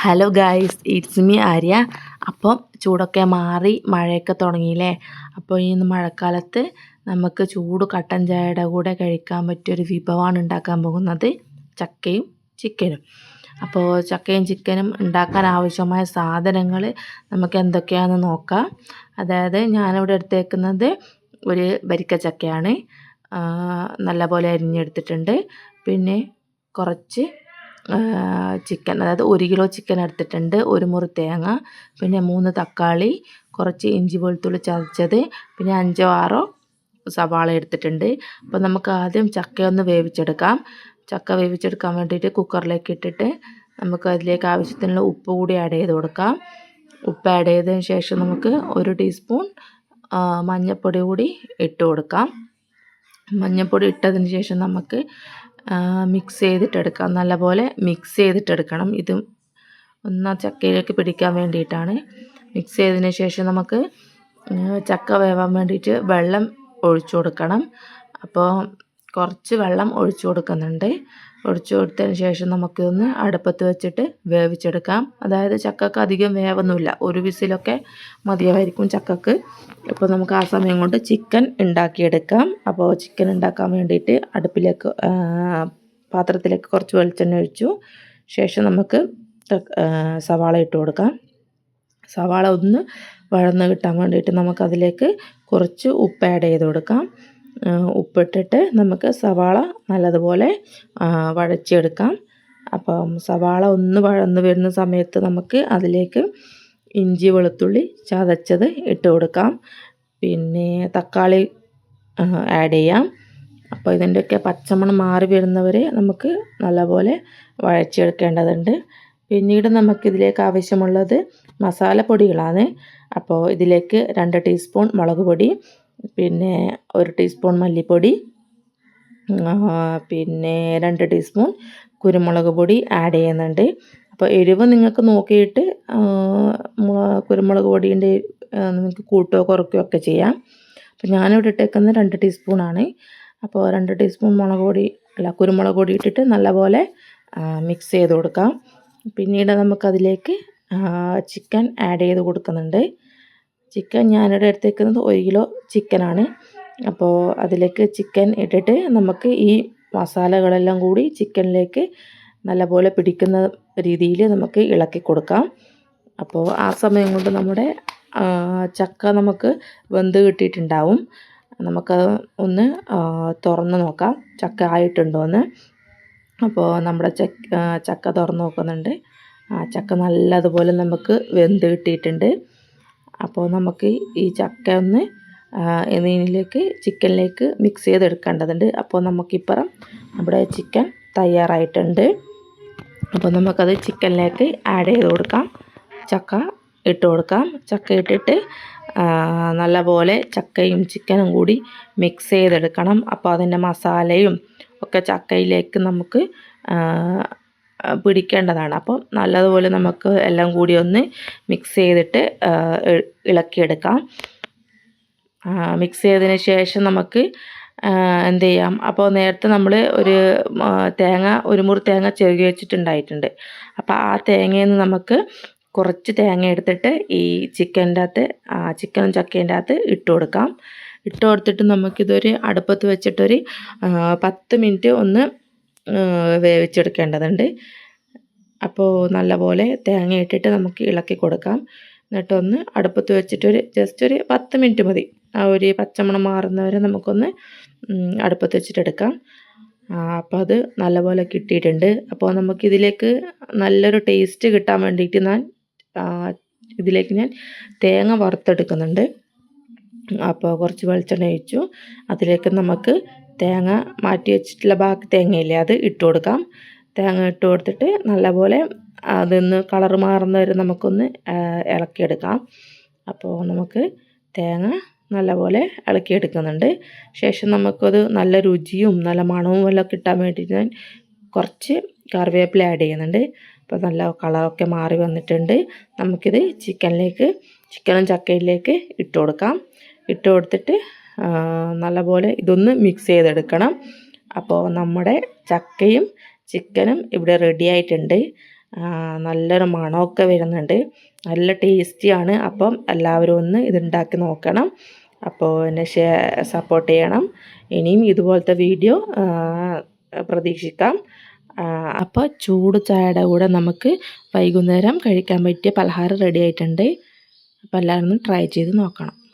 Hello guys, it's me Arya. അപ്പോൾ ചൂടൊക്കെ മാറി മഴയൊക്കെ തുടങ്ങിയില്ലേ. അപ്പോൾ ഈ മഴക്കാലത്ത് നമുക്ക് ചൂട് കട്ടൻ ചായയുടെ കൂടെ കഴിക്കാൻ പറ്റിയൊരു വിഭവമാണ് ഉണ്ടാക്കാൻ പോകുന്നത്, ചക്കയും ചിക്കനും. അപ്പോൾ ചക്കയും ചിക്കനും ഉണ്ടാക്കാൻ ആവശ്യമായ സാധനങ്ങൾ നമുക്ക് എന്തൊക്കെയാണെന്ന് നോക്കാം. അതായത് ഞാനിവിടെ എടുത്തേക്കുന്നത് ഒരു വരിക്ക ചക്കയാണ്, നല്ലപോലെ അരിഞ്ഞെടുത്തിട്ടുണ്ട്. പിന്നെ കുറച്ച് ചിക്കൻ, അതായത് 1 കിലോ ചിക്കൻ എടുത്തിട്ടുണ്ട്, 1 മുറി തേങ്ങ, പിന്നെ 3 തക്കാളി, കുറച്ച് ഇഞ്ചി വെളുത്തുള്ളി ചതച്ചത്, പിന്നെ 5 6 സവാള എടുത്തിട്ടുണ്ട്. അപ്പോൾ നമുക്ക് ആദ്യം ചക്ക ഒന്ന് വേവിച്ചെടുക്കാം. ചക്ക വേവിച്ചെടുക്കാൻ വേണ്ടിയിട്ട് കുക്കറിലേക്ക് ഇട്ടിട്ട് നമുക്ക് അതിലേക്ക് ആവശ്യത്തിനുള്ള ഉപ്പ് കൂടി ആഡ് ചെയ്ത് കൊടുക്കാം. ഉപ്പ് ആഡ് ചെയ്തതിന് ശേഷം നമുക്ക് 1 ടീസ്പൂൺ മഞ്ഞൾപ്പൊടി കൂടി ഇട്ട് കൊടുക്കാം. മഞ്ഞൾപ്പൊടി ഇട്ടതിന് ശേഷം നമുക്ക് മിക്സ് ചെയ്തിട്ടെടുക്കാം. നല്ലപോലെ മിക്സ് ചെയ്തിട്ടെടുക്കണം. ഇത് ഒന്ന് ചക്കയിലേക്ക് പിടിക്കാൻ വേണ്ടിയിട്ടാണ്. മിക്സ് ചെയ്തതിന് ശേഷം നമുക്ക് ചക്ക വേവാൻ വേണ്ടിയിട്ട് വെള്ളം ഒഴിച്ചു കൊടുക്കണം. അപ്പോൾ കുറച്ച് വെള്ളം ഒഴിച്ചു കൊടുക്കുന്നുണ്ട്. ഒഴിച്ചു കൊടുത്തതിന് ശേഷം നമുക്കൊന്ന് അടുപ്പത്ത് വെച്ചിട്ട് വേവിച്ചെടുക്കാം. അതായത് ചക്കക്ക് അധികം വേവൊന്നുമില്ല, 1 വിസിലൊക്കെ മതിയായിരിക്കും ചക്കക്ക്. അപ്പോൾ നമുക്ക് ആ സമയം കൊണ്ട് ചിക്കൻ ഉണ്ടാക്കിയെടുക്കാം. അപ്പോൾ ചിക്കൻ ഉണ്ടാക്കാൻ വേണ്ടിയിട്ട് അടുപ്പിലേക്ക് പാത്രത്തിലേക്ക് കുറച്ച് വെളിച്ചെണ്ണ ഒഴിച്ചു ശേഷം നമുക്ക് സവാള ഇട്ട് കൊടുക്കാം. സവാള ഒന്ന് വഴന്ന് കിട്ടാൻ വേണ്ടിയിട്ട് നമുക്കതിലേക്ക് കുറച്ച് ഉപ്പ് ആഡ് ചെയ്ത് കൊടുക്കാം. ഉപ്പിട്ടിട്ട് നമുക്ക് സവാള നല്ലതുപോലെ വഴച്ചെടുക്കാം. അപ്പം സവാള ഒന്ന് വഴന്ന് വരുന്ന സമയത്ത് നമുക്ക് അതിലേക്ക് ഇഞ്ചി വെളുത്തുള്ളി ചതച്ചത് ഇട്ട് കൊടുക്കാം. പിന്നെ തക്കാളി ആഡ് ചെയ്യാം. അപ്പോൾ ഇതിൻ്റെയൊക്കെ പച്ചമണം മാറി വരുന്നവരെ നമുക്ക് നല്ലപോലെ വഴച്ചെടുക്കേണ്ടതുണ്ട്. പിന്നീട് നമുക്കിതിലേക്ക് ആവശ്യമുള്ളത് മസാലപ്പൊടികളാണ്. അപ്പോൾ ഇതിലേക്ക് 2 ടീസ്പൂൺ മുളക് പൊടി, പിന്നെ 1 ടീസ്പൂൺ മല്ലിപ്പൊടി, പിന്നെ 2 ടീസ്പൂൺ കുരുമുളക് പൊടി ആഡ് ചെയ്യുന്നുണ്ട്. അപ്പോൾ എരിവ് നിങ്ങൾക്ക് നോക്കിയിട്ട് കുരുമുളക് പൊടീൻ്റെ നിങ്ങൾക്ക് കൂട്ടുകയോ കുറയ്ക്കുകയോ ഒക്കെ ചെയ്യാം. അപ്പോൾ ഞാനിവിടെ ഇട്ടേക്കുന്നത് 2 ടീസ്പൂണാണ്. അപ്പോൾ 2 ടീസ്പൂൺ കുരുമുളക് പൊടി ഇട്ടിട്ട് നല്ലപോലെ മിക്സ് ചെയ്ത് കൊടുക്കാം. പിന്നീട് നമുക്കതിലേക്ക് ചിക്കൻ ആഡ് ചെയ്ത് കൊടുക്കുന്നുണ്ട്. ചിക്കൻ ഞാനിവിടെ എടുത്തേക്കുന്നത് 1 കിലോ ചിക്കനാണ്. അപ്പോൾ അതിലേക്ക് ചിക്കൻ ഇട്ടിട്ട് നമുക്ക് ഈ മസാലകളെല്ലാം കൂടി ചിക്കനിലേക്ക് നല്ലപോലെ പിടിക്കുന്ന രീതിയിൽ നമുക്ക് ഇളക്കി കൊടുക്കാം. അപ്പോൾ ആ സമയം കൊണ്ട് നമ്മുടെ ചക്ക നമുക്ക് വെന്ത് കിട്ടിയിട്ടുണ്ടാവും. നമുക്കത് ഒന്ന് തുറന്ന് നോക്കാം, ചക്ക ആയിട്ടുണ്ടോ എന്ന്. അപ്പോൾ നമ്മുടെ ചക്ക തുറന്ന് നോക്കുന്നുണ്ട്. ചക്ക നല്ലതുപോലെ നമുക്ക് വെന്ത് കിട്ടിയിട്ടുണ്ട്. അപ്പോൾ നമുക്ക് ഈ ചക്ക ഒന്ന് ഇതിലേക്ക് ചിക്കനിലേക്ക് മിക്സ് ചെയ്തെടുക്കേണ്ടതുണ്ട്. അപ്പോൾ നമുക്കിപ്പുറം നമ്മുടെ ചിക്കൻ തയ്യാറായിട്ടുണ്ട്. അപ്പോൾ നമുക്കത് ചിക്കനിലേക്ക് ആഡ് ചെയ്ത് കൊടുക്കാം. ചക്ക ഇട്ട് കൊടുക്കാം. ചക്ക ഇട്ടിട്ട് നല്ലപോലെ ചക്കയും ചിക്കനും കൂടി മിക്സ് ചെയ്തെടുക്കണം. അപ്പോൾ അതിൻ്റെ മസാലയും ഒക്കെ ചക്കയിലേക്ക് നമുക്ക് പിടിക്കേണ്ടതാണ്. അപ്പോൾ നല്ലതുപോലെ നമുക്ക് എല്ലാം കൂടി ഒന്ന് മിക്സ് ചെയ്തിട്ട് ഇളക്കിയെടുക്കാം. മിക്സ് ചെയ്തതിന് ശേഷം നമുക്ക് എന്ത് ചെയ്യാം, അപ്പോൾ നേരത്തെ നമ്മൾ ഒരു മുറി തേങ്ങ ചിരകി വെച്ചിട്ടുണ്ടായിട്ടുണ്ട്. അപ്പോൾ ആ തേങ്ങയിൽ നിന്ന് നമുക്ക് കുറച്ച് തേങ്ങ എടുത്തിട്ട് ഈ ചിക്കനും ചക്കേൻ്റെ അകത്ത് ഇട്ട് കൊടുക്കാം. ഇട്ട് കൊടുത്തിട്ട് നമുക്കിതൊരു അടുപ്പത്ത് വെച്ചിട്ടൊരു 10 മിനിറ്റ് ഒന്ന് വേവിച്ചെടുക്കേണ്ടതുണ്ട്. അപ്പോൾ നല്ലപോലെ തേങ്ങ ഇട്ടിട്ട് നമുക്ക് ഇളക്കി കൊടുക്കാം. എന്നിട്ടൊന്ന് അടുപ്പത്ത് വെച്ചിട്ടൊരു ജസ്റ്റ് ഒരു 10 മിനിറ്റ് മതി. ആ ഒരു പച്ചമണം മാറുന്നവരെ നമുക്കൊന്ന് അടുപ്പത്ത് വെച്ചിട്ടെടുക്കാം. അപ്പോൾ അത് നല്ലപോലെ കിട്ടിയിട്ടുണ്ട്. അപ്പോൾ നമുക്കിതിലേക്ക് നല്ലൊരു ടേസ്റ്റ് കിട്ടാൻ വേണ്ടിയിട്ട് ഇതിലേക്ക് ഞാൻ തേങ്ങ വറുത്തെടുക്കുന്നുണ്ട്. അപ്പോൾ കുറച്ച് വെളിച്ചെണ്ണ ഒഴിച്ചു. അതിലേക്ക് നമുക്ക് തേങ്ങ മാറ്റി വെച്ചിട്ടുള്ള ബാക്കി തേങ്ങയില്ലേ, അത് ഇട്ട് കൊടുക്കാം. തേങ്ങ ഇട്ട് കൊടുത്തിട്ട് നല്ലപോലെ അതൊന്ന് കളറ് മാറുന്നവരെ നമുക്കൊന്ന് ഇളക്കിയെടുക്കാം. അപ്പോൾ നമുക്ക് തേങ്ങ നല്ലപോലെ ഇളക്കിയെടുക്കുന്നുണ്ട്. ശേഷം നമുക്കത് നല്ല രുചിയും നല്ല മണവും എല്ലാം കിട്ടാൻ വേണ്ടിയിട്ട് ഞാൻ കുറച്ച് കറിവേപ്പില ആഡ് ചെയ്യുന്നുണ്ട്. അപ്പോൾ നല്ല കളറൊക്കെ മാറി വന്നിട്ടുണ്ട്. നമുക്കിത് ചിക്കനും ചക്കയിലേക്ക് ഇട്ട് കൊടുക്കാം. ഇട്ട് കൊടുത്തിട്ട് നല്ലപോലെ ഇതൊന്ന് മിക്സ് ചെയ്തെടുക്കണം. അപ്പോൾ നമ്മുടെ ചക്കയും ചിക്കനും ഇവിടെ റെഡി ആയിട്ടുണ്ട്. നല്ലൊരു മണമൊക്കെ വരുന്നുണ്ട്. നല്ല ടേസ്റ്റിയാണ്. അപ്പം എല്ലാവരും ഒന്ന് ഇതുണ്ടാക്കി നോക്കണം. അപ്പോൾ എന്നെ സപ്പോർട്ട് ചെയ്യണം. ഇനിയും ഇതുപോലത്തെ വീഡിയോ പ്രതീക്ഷിക്കാം. അപ്പോൾ ചൂട് ചായയുടെ കൂടെ നമുക്ക് വൈകുന്നേരം കഴിക്കാൻ പറ്റിയ പലഹാരം റെഡി ആയിട്ടുണ്ട്. അപ്പോൾ എല്ലാവരും ഒന്ന് ട്രൈ ചെയ്ത് നോക്കണം.